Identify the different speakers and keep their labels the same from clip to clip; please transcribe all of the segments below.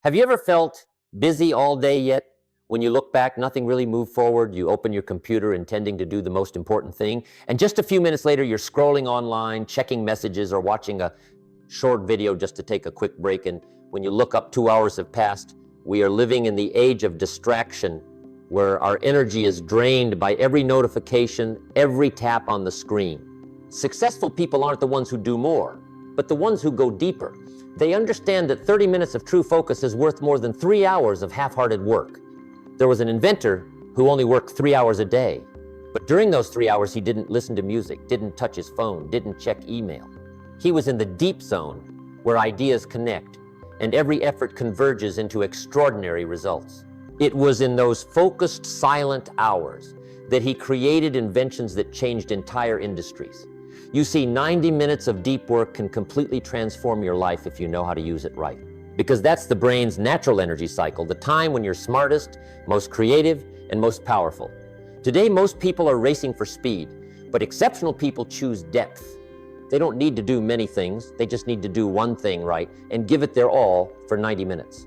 Speaker 1: Have you ever felt busy all day yet? When you look back, nothing really moved forward. You open your computer intending to do the most important thing, and just a few minutes later, you're scrolling online, checking messages, or watching a short video just to take a quick break. And when you look up, 2 hours have passed. We are living in the age of distraction, where our energy is drained by every notification, every tap on the screen. Successful people aren't the ones who do more, but the ones who go deeper. They understand that 30 minutes of true focus is worth more than 3 hours of half-hearted work. There was an inventor who only worked 3 hours a day, but during those 3 hours, he didn't listen to music, didn't touch his phone, didn't check email. He was in the deep zone where ideas connect and every effort converges into extraordinary results. It was in those focused, silent hours that he created inventions that changed entire industries. You see, 90 minutes of deep work can completely transform your life if you know how to use it right. Because that's the brain's natural energy cycle, the time when you're smartest, most creative, and most powerful. Today, most people are racing for speed, but exceptional people choose depth. They don't need to do many things, they just need to do one thing right and give it their all for 90 minutes.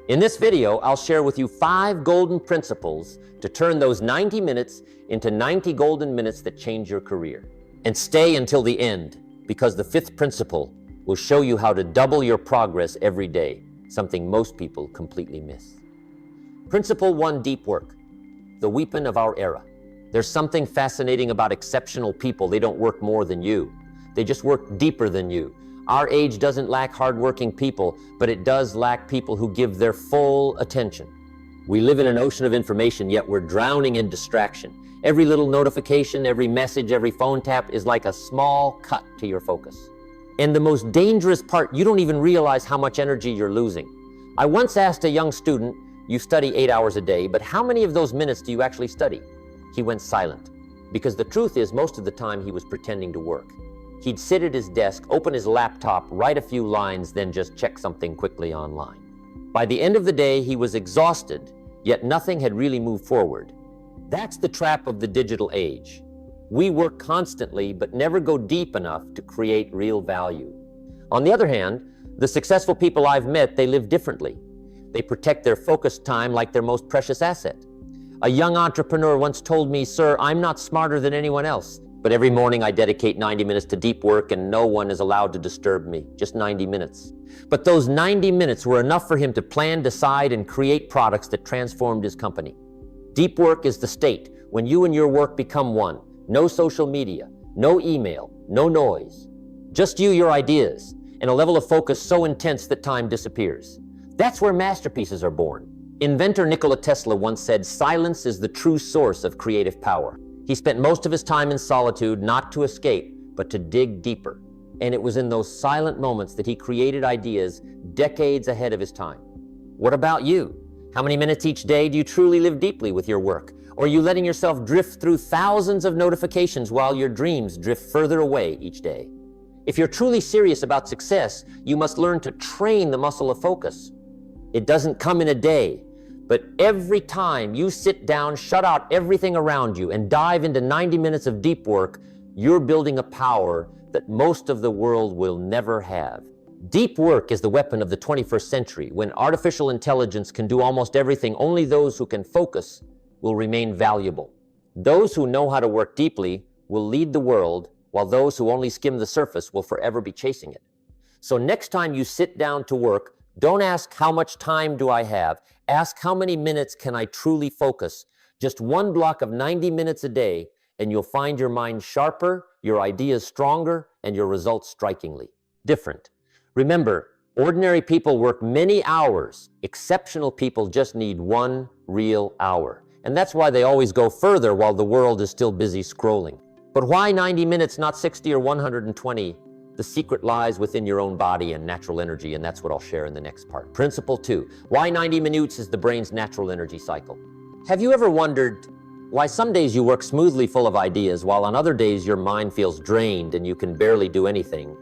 Speaker 1: In this video, I'll share with you 5 golden principles to turn those 90 minutes into 90 golden minutes that change your career. And stay until the end, because the 5th principle will show you how to double your progress every day, something most people completely miss. Principle 1, deep work, the weapon of our era. There's something fascinating about exceptional people. They don't work more than you. They just work deeper than you. Our age doesn't lack hardworking people, but it does lack people who give their full attention. We live in an ocean of information, yet we're drowning in distraction. Every little notification, every message, every phone tap is like a small cut to your focus. And the most dangerous part, you don't even realize how much energy you're losing. I once asked a young student, you study 8 hours a day, but how many of those minutes do you actually study? He went silent, because the truth is most of the time he was pretending to work. He'd sit at his desk, open his laptop, write a few lines, then just check something quickly online. By the end of the day, he was exhausted, yet nothing had really moved forward. That's the trap of the digital age. We work constantly, but never go deep enough to create real value. On the other hand, the successful people I've met, they live differently. They protect their focused time like their most precious asset. A young entrepreneur once told me, "Sir, I'm not smarter than anyone else, but every morning I dedicate 90 minutes to deep work and no one is allowed to disturb me, just 90 minutes. But those 90 minutes were enough for him to plan, decide, and create products that transformed his company. Deep work is the state when you and your work become one. No social media, no email, no noise. Just you, your ideas, and a level of focus so intense that time disappears. That's where masterpieces are born. Inventor Nikola Tesla once said, "Silence is the true source of creative power." He spent most of his time in solitude, not to escape, but to dig deeper. And it was in those silent moments that he created ideas decades ahead of his time. What about you? How many minutes each day do you truly live deeply with your work? Or are you letting yourself drift through thousands of notifications while your dreams drift further away each day? If you're truly serious about success, you must learn to train the muscle of focus. It doesn't come in a day, but every time you sit down, shut out everything around you, and dive into 90 minutes of deep work, you're building a power that most of the world will never have. Deep work is the weapon of the 21st century. When artificial intelligence can do almost everything, only those who can focus will remain valuable. Those who know how to work deeply will lead the world, while those who only skim the surface will forever be chasing it. So next time you sit down to work, don't ask how much time do I have. Ask how many minutes can I truly focus. Just one block of 90 minutes a day, and you'll find your mind sharper, your ideas stronger, and your results strikingly different. Remember, ordinary people work many hours. Exceptional people just need one real hour. And that's why they always go further while the world is still busy scrolling. But why 90 minutes, not 60 or 120? The secret lies within your own body and natural energy, and that's what I'll share in the next part. Principle 2, why 90 minutes is the brain's natural energy cycle. Have you ever wondered why some days you work smoothly full of ideas, while on other days your mind feels drained and you can barely do anything?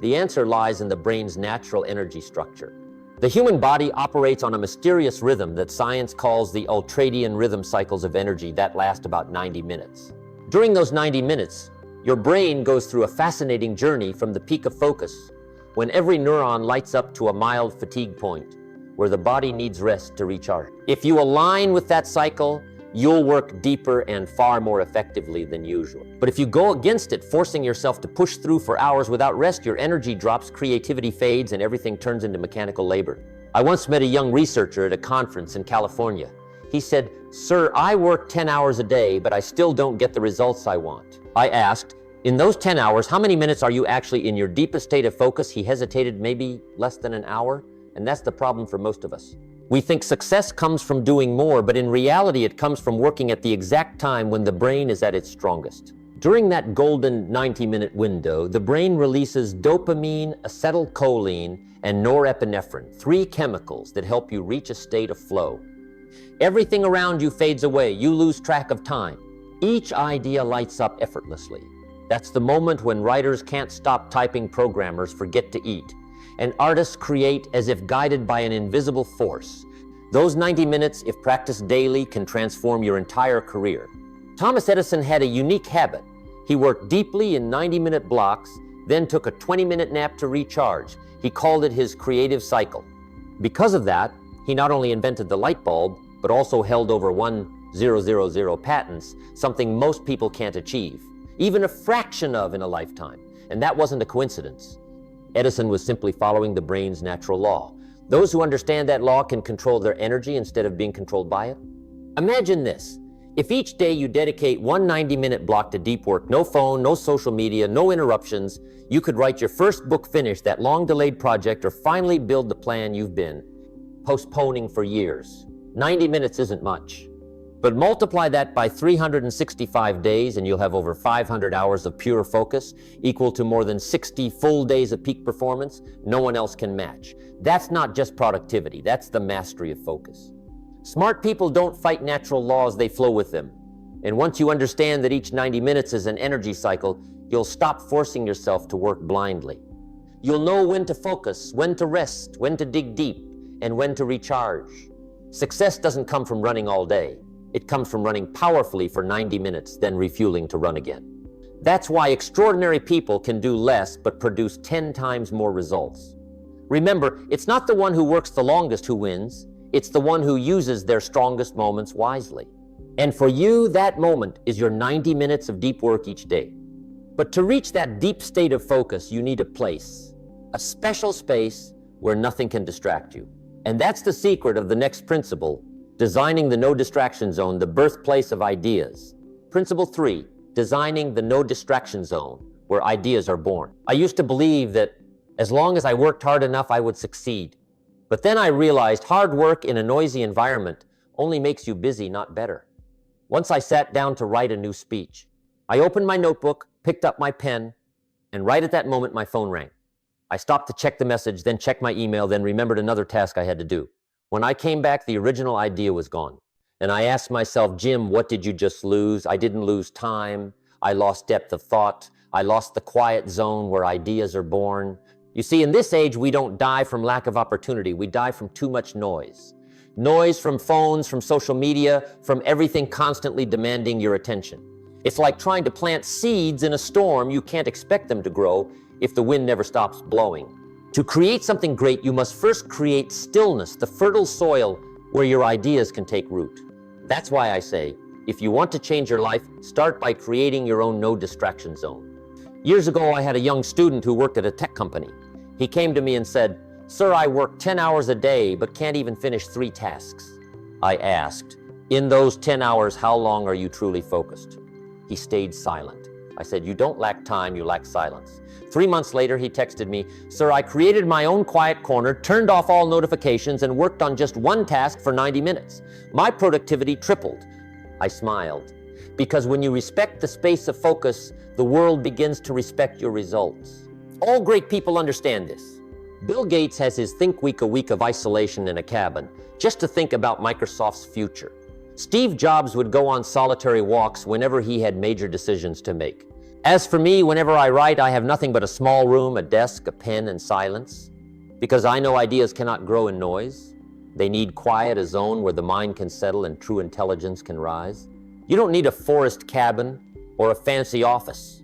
Speaker 1: The answer lies in the brain's natural energy structure. The human body operates on a mysterious rhythm that science calls the ultradian rhythm cycles of energy that last about 90 minutes. During those 90 minutes, your brain goes through a fascinating journey from the peak of focus, when every neuron lights up to a mild fatigue point, where the body needs rest to recharge. If you align with that cycle, you'll work deeper and far more effectively than usual. But if you go against it, forcing yourself to push through for hours without rest, your energy drops, creativity fades, and everything turns into mechanical labor. I once met a young researcher at a conference in California. He said, "Sir, I work 10 hours a day, but I still don't get the results I want." I asked, "In those 10 hours, how many minutes are you actually in your deepest state of focus?" He hesitated, "Maybe less than an hour." And that's the problem for most of us. We think success comes from doing more, but in reality, it comes from working at the exact time when the brain is at its strongest. During that golden 90-minute window, the brain releases dopamine, acetylcholine, and norepinephrine, 3 chemicals that help you reach a state of flow. Everything around you fades away. You lose track of time. Each idea lights up effortlessly. That's the moment when writers can't stop typing, programmers forget to eat, and artists create as if guided by an invisible force. Those 90 minutes, if practiced daily, can transform your entire career. Thomas Edison had a unique habit. He worked deeply in 90-minute blocks, then took a 20-minute nap to recharge. He called it his creative cycle. Because of that, he not only invented the light bulb, but also held over 1,000 patents, something most people can't achieve, even a fraction of in a lifetime. And that wasn't a coincidence. Edison was simply following the brain's natural law. Those who understand that law can control their energy instead of being controlled by it. Imagine this. If each day you dedicate one 90-minute block to deep work, no phone, no social media, no interruptions, you could write your first book, finish that long-delayed project, or finally build the plan you've been postponing for years. 90 minutes isn't much. But multiply that by 365 days and you'll have over 500 hours of pure focus, equal to more than 60 full days of peak performance no one else can match. That's not just productivity, that's the mastery of focus. Smart people don't fight natural laws, they flow with them. And once you understand that each 90 minutes is an energy cycle, you'll stop forcing yourself to work blindly. You'll know when to focus, when to rest, when to dig deep, and when to recharge. Success doesn't come from running all day. It comes from running powerfully for 90 minutes, then refueling to run again. That's why extraordinary people can do less but produce 10 times more results. Remember, it's not the one who works the longest who wins, it's the one who uses their strongest moments wisely. And for you, that moment is your 90 minutes of deep work each day. But to reach that deep state of focus, you need a place, a special space where nothing can distract you. And that's the secret of the next principle, designing the no distraction zone, the birthplace of ideas. Principle 3, designing the no distraction zone, where ideas are born. I used to believe that as long as I worked hard enough, I would succeed. But then I realized hard work in a noisy environment only makes you busy, not better. Once I sat down to write a new speech. I opened my notebook, picked up my pen, and right at that moment, my phone rang. I stopped to check the message, then checked my email, then remembered another task I had to do. When I came back, the original idea was gone. And I asked myself, Jim, what did you just lose? I didn't lose time. I lost depth of thought. I lost the quiet zone where ideas are born. You see, in this age, we don't die from lack of opportunity. We die from too much noise. Noise from phones, from social media, from everything constantly demanding your attention. It's like trying to plant seeds in a storm. You can't expect them to grow if the wind never stops blowing. To create something great, you must first create stillness, the fertile soil where your ideas can take root. That's why I say, if you want to change your life, start by creating your own no distraction zone. Years ago, I had a young student who worked at a tech company. He came to me and said, "Sir, I work 10 hours a day, but can't even finish 3 tasks." I asked, "In those 10 hours, how long are you truly focused?" He stayed silent. I said, "You don't lack time, you lack silence." 3 months later, he texted me, "Sir, I created my own quiet corner, turned off all notifications, and worked on just one task for 90 minutes. My productivity tripled." I smiled, because when you respect the space of focus, the world begins to respect your results. All great people understand this. Bill Gates has his Think Week, a week of isolation in a cabin, just to think about Microsoft's future. Steve Jobs would go on solitary walks whenever he had major decisions to make. As for me, whenever I write, I have nothing but a small room, a desk, a pen, and silence. Because I know ideas cannot grow in noise. They need quiet, a zone where the mind can settle and true intelligence can rise. You don't need a forest cabin or a fancy office.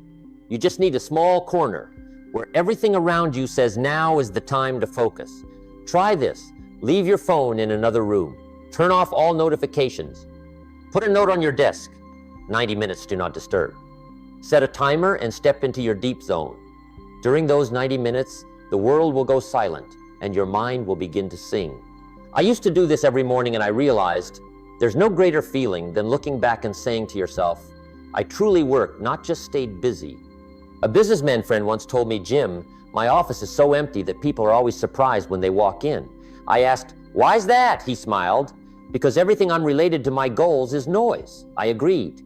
Speaker 1: You just need a small corner where everything around you says now is the time to focus. Try this. Leave your phone in another room. Turn off all notifications. Put a note on your desk. 90 minutes do not disturb. Set a timer and step into your deep zone. During those 90 minutes, the world will go silent and your mind will begin to sing. I used to do this every morning and I realized there's no greater feeling than looking back and saying to yourself, I truly worked, not just stayed busy. A businessman friend once told me, Jim, my office is so empty that people are always surprised when they walk in. I asked, why's that? He smiled. Because everything unrelated to my goals is noise. I agreed.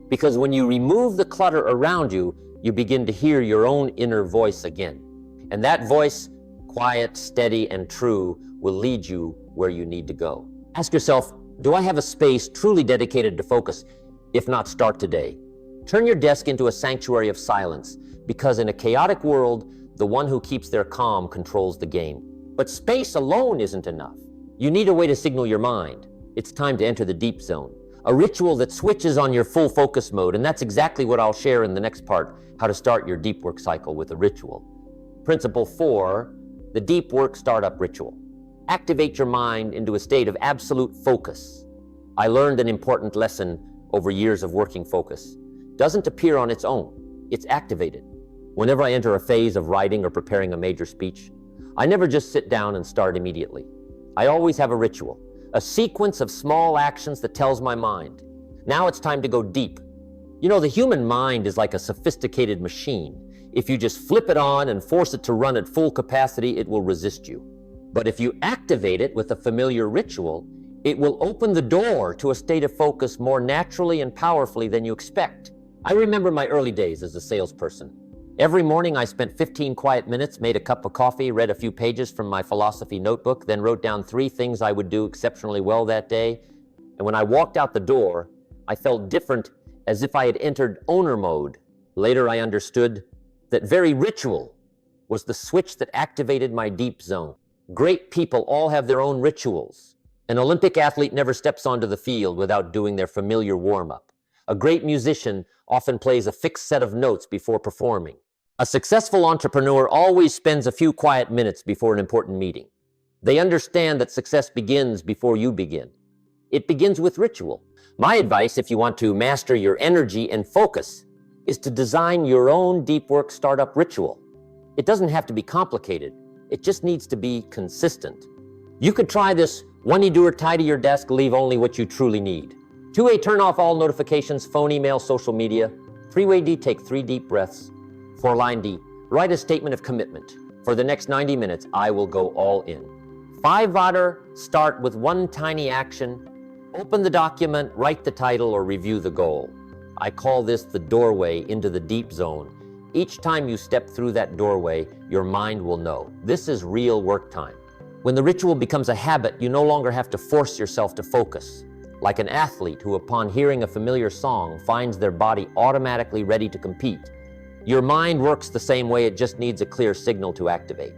Speaker 1: Because when you remove the clutter around you, you begin to hear your own inner voice again. And that voice, quiet, steady, and true, will lead you where you need to go. Ask yourself, do I have a space truly dedicated to focus? If not, start today. Turn your desk into a sanctuary of silence, because in a chaotic world, the one who keeps their calm controls the game. But space alone isn't enough. You need a way to signal your mind. It's time to enter the deep zone, a ritual that switches on your full focus mode, and that's exactly what I'll share in the next part, how to start your deep work cycle with a ritual. Principle 4, the deep work startup ritual. Activate your mind into a state of absolute focus. I learned an important lesson over years of working focus. Doesn't appear on its own, it's activated. Whenever I enter a phase of writing or preparing a major speech, I never just sit down and start immediately. I always have a ritual, a sequence of small actions that tells my mind, now it's time to go deep. You know, the human mind is like a sophisticated machine. If you just flip it on and force it to run at full capacity, it will resist you. But if you activate it with a familiar ritual, it will open the door to a state of focus more naturally and powerfully than you expect. I remember my early days as a salesperson. Every morning I spent 15 quiet minutes, made a cup of coffee, read a few pages from my philosophy notebook, then wrote down 3 things I would do exceptionally well that day. And when I walked out the door, I felt different, as if I had entered owner mode. Later I understood that very ritual was the switch that activated my deep zone. Great people all have their own rituals. An Olympic athlete never steps onto the field without doing their familiar warm-up. A great musician often plays a fixed set of notes before performing. A successful entrepreneur always spends a few quiet minutes before an important meeting. They understand that success begins before you begin. It begins with ritual. My advice, if you want to master your energy and focus, is to design your own deep work startup ritual. It doesn't have to be complicated. It just needs to be consistent. You could try this 1A doer, tie to your desk, leave only what you truly need. 2A, turn off all notifications, phone, email, social media. 3-way D, take 3 deep breaths. 4-line D, write a statement of commitment. For the next 90 minutes, I will go all in. 5-vader, start with one tiny action. Open the document, write the title, or review the goal. I call this the doorway into the deep zone. Each time you step through that doorway, your mind will know. This is real work time. When the ritual becomes a habit, you no longer have to force yourself to focus. Like an athlete who, upon hearing a familiar song, finds their body automatically ready to compete. Your mind works the same way, it just needs a clear signal to activate.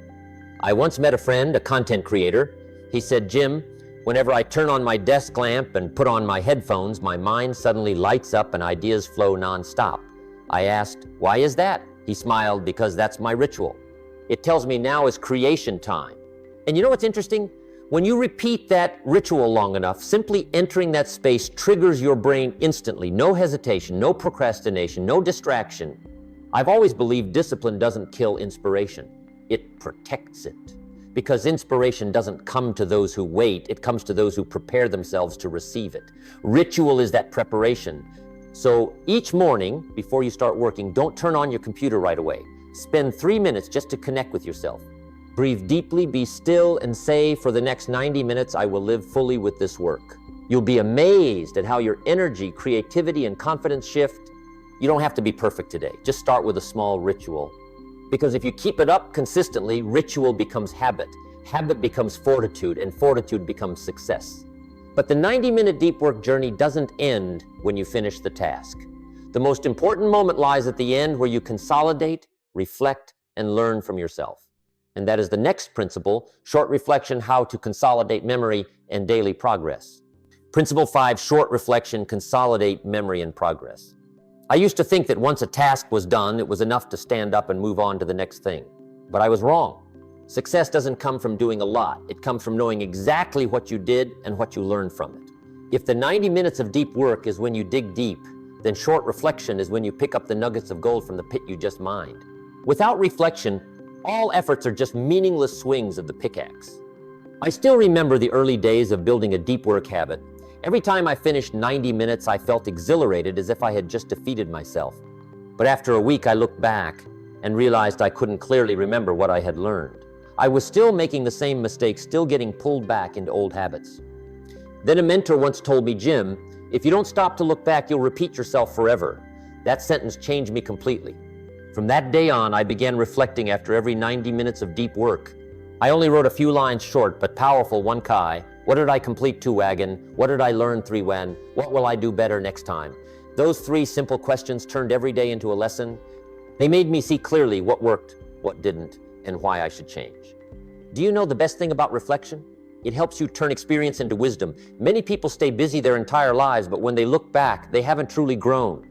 Speaker 1: I once met a friend, a content creator. He said, Jim, whenever I turn on my desk lamp and put on my headphones, my mind suddenly lights up and ideas flow nonstop. I asked, why is that? He smiled, because that's my ritual. It tells me now is creation time. And you know what's interesting? When you repeat that ritual long enough, simply entering that space triggers your brain instantly. No hesitation, no procrastination, no distraction. I've always believed discipline doesn't kill inspiration. It protects it. Because inspiration doesn't come to those who wait, it comes to those who prepare themselves to receive it. Ritual is that preparation. So each morning, before you start working, don't turn on your computer right away. Spend 3 minutes just to connect with yourself. Breathe deeply, be still, and say, for the next 90 minutes, I will live fully with this work. You'll be amazed at how your energy, creativity, and confidence shift. You don't have to be perfect today. Just start with a small ritual. Because if you keep it up consistently, ritual becomes habit. Habit becomes fortitude, and fortitude becomes success. But the 90-minute deep work journey doesn't end when you finish the task. The most important moment lies at the end, where you consolidate, reflect, and learn from yourself. And that is the next principle, short reflection, how to consolidate memory and daily progress. Principle 5, short reflection, consolidate memory and progress. I used to think that once a task was done, it was enough to stand up and move on to the next thing. But I was wrong. Success doesn't come from doing a lot. It comes from knowing exactly what you did and what you learned from it. If the 90 minutes of deep work is when you dig deep, then short reflection is when you pick up the nuggets of gold from the pit you just mined. Without reflection, all efforts are just meaningless swings of the pickaxe. I still remember the early days of building a deep work habit. Every time I finished 90 minutes, I felt exhilarated as if I had just defeated myself. But after a week, I looked back and realized I couldn't clearly remember what I had learned. I was still making the same mistakes, still getting pulled back into old habits. Then a mentor once told me, "Jim, if you don't stop to look back, you'll repeat yourself forever." That sentence changed me completely. From that day on, I began reflecting after every 90 minutes of deep work. I only wrote a few lines short but powerful, 1Kai. What did I complete, 2 Wagon? What did I learn, 3 Wen? What will I do better next time? Those 3 simple questions turned every day into a lesson. They made me see clearly what worked, what didn't, and why I should change. Do you know the best thing about reflection? It helps you turn experience into wisdom. Many people stay busy their entire lives, but when they look back, they haven't truly grown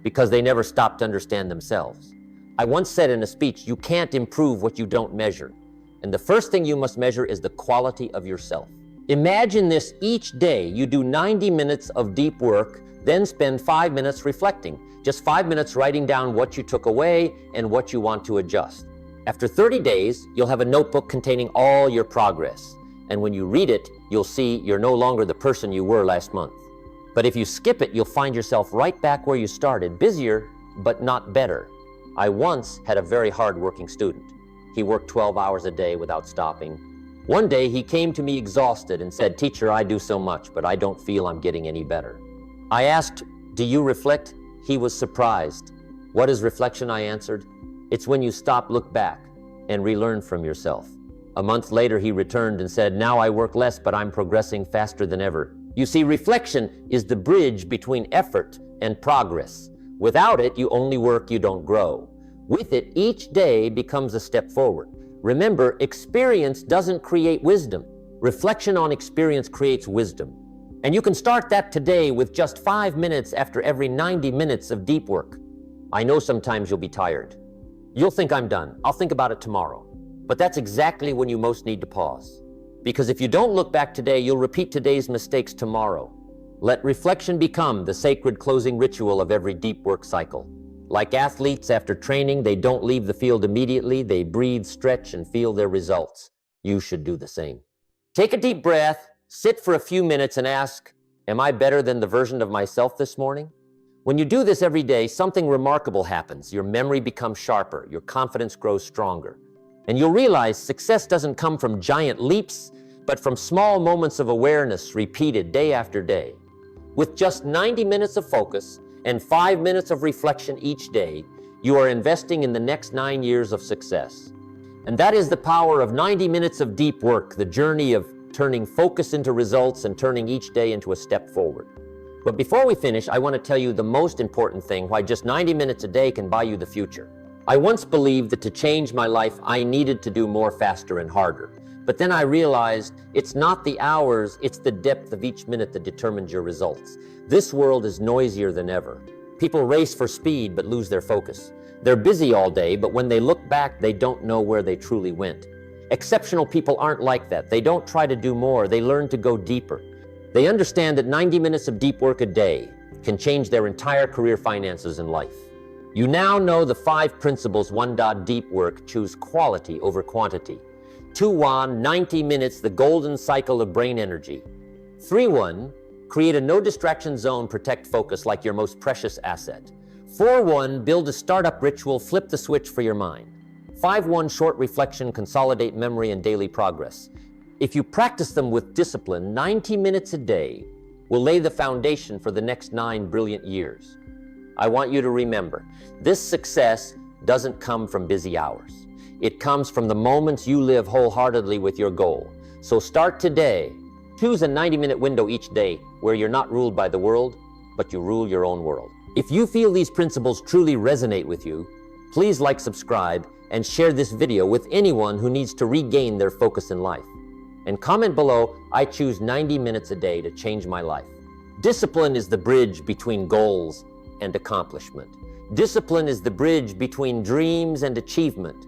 Speaker 1: because they never stopped to understand themselves. I once said in a speech, you can't improve what you don't measure. And the first thing you must measure is the quality of yourself. Imagine this: each day you do 90 minutes of deep work, then spend 5 minutes reflecting. Just 5 minutes writing down what you took away and what you want to adjust. After 30 days, you'll have a notebook containing all your progress. And when you read it, you'll see you're no longer the person you were last month. But if you skip it, you'll find yourself right back where you started, busier, but not better. I once had a very hard-working student. He worked 12 hours a day without stopping. One day, he came to me exhausted and said, "Teacher, I do so much, but I don't feel I'm getting any better." I asked, "Do you reflect?" He was surprised. "What is reflection?" I answered. "It's when you stop, look back, and relearn from yourself." A month later, he returned and said, "Now I work less, but I'm progressing faster than ever." You see, reflection is the bridge between effort and progress. Without it, you only work, you don't grow. With it, each day becomes a step forward. Remember, experience doesn't create wisdom. Reflection on experience creates wisdom. And you can start that today with just 5 minutes after every 90 minutes of deep work. I know sometimes you'll be tired. You'll think, "I'm done. I'll think about it tomorrow." But that's exactly when you most need to pause. Because if you don't look back today, you'll repeat today's mistakes tomorrow. Let reflection become the sacred closing ritual of every deep work cycle. Like athletes after training, they don't leave the field immediately. They breathe, stretch, and feel their results. You should do the same. Take a deep breath, sit for a few minutes and ask, "Am I better than the version of myself this morning?" When you do this every day, something remarkable happens. Your memory becomes sharper, your confidence grows stronger. And you'll realize success doesn't come from giant leaps, but from small moments of awareness repeated day after day. With just 90 minutes of focus and 5 minutes of reflection each day, you are investing in the next 9 years of success. And that is the power of 90 minutes of deep work, the journey of turning focus into results and turning each day into a step forward. But before we finish, I want to tell you the most important thing, why just 90 minutes a day can buy you the future. I once believed that to change my life, I needed to do more faster and harder. But then I realized it's not the hours, it's the depth of each minute that determines your results. This world is noisier than ever. People race for speed but lose their focus. They're busy all day, but when they look back, they don't know where they truly went. Exceptional people aren't like that. They don't try to do more, they learn to go deeper. They understand that 90 minutes of deep work a day can change their entire career, finances, and life. You now know the 5 principles. 1. Deep work, choose quality over quantity. 2. 90 minutes, the golden cycle of brain energy. 3. Create a no distraction zone, protect focus like your most precious asset. 4. Build a startup ritual, flip the switch for your mind. 5. Short reflection, consolidate memory and daily progress. If you practice them with discipline, 90 minutes a day will lay the foundation for the next 9 brilliant years. I want you to remember, this success doesn't come from busy hours. It comes from the moments you live wholeheartedly with your goal. So start today. Choose a 90-minute window each day where you're not ruled by the world, but you rule your own world. If you feel these principles truly resonate with you, please like, subscribe, and share this video with anyone who needs to regain their focus in life. And comment below, "I choose 90 minutes a day to change my life." Discipline is the bridge between goals and accomplishment. Discipline is the bridge between dreams and achievement.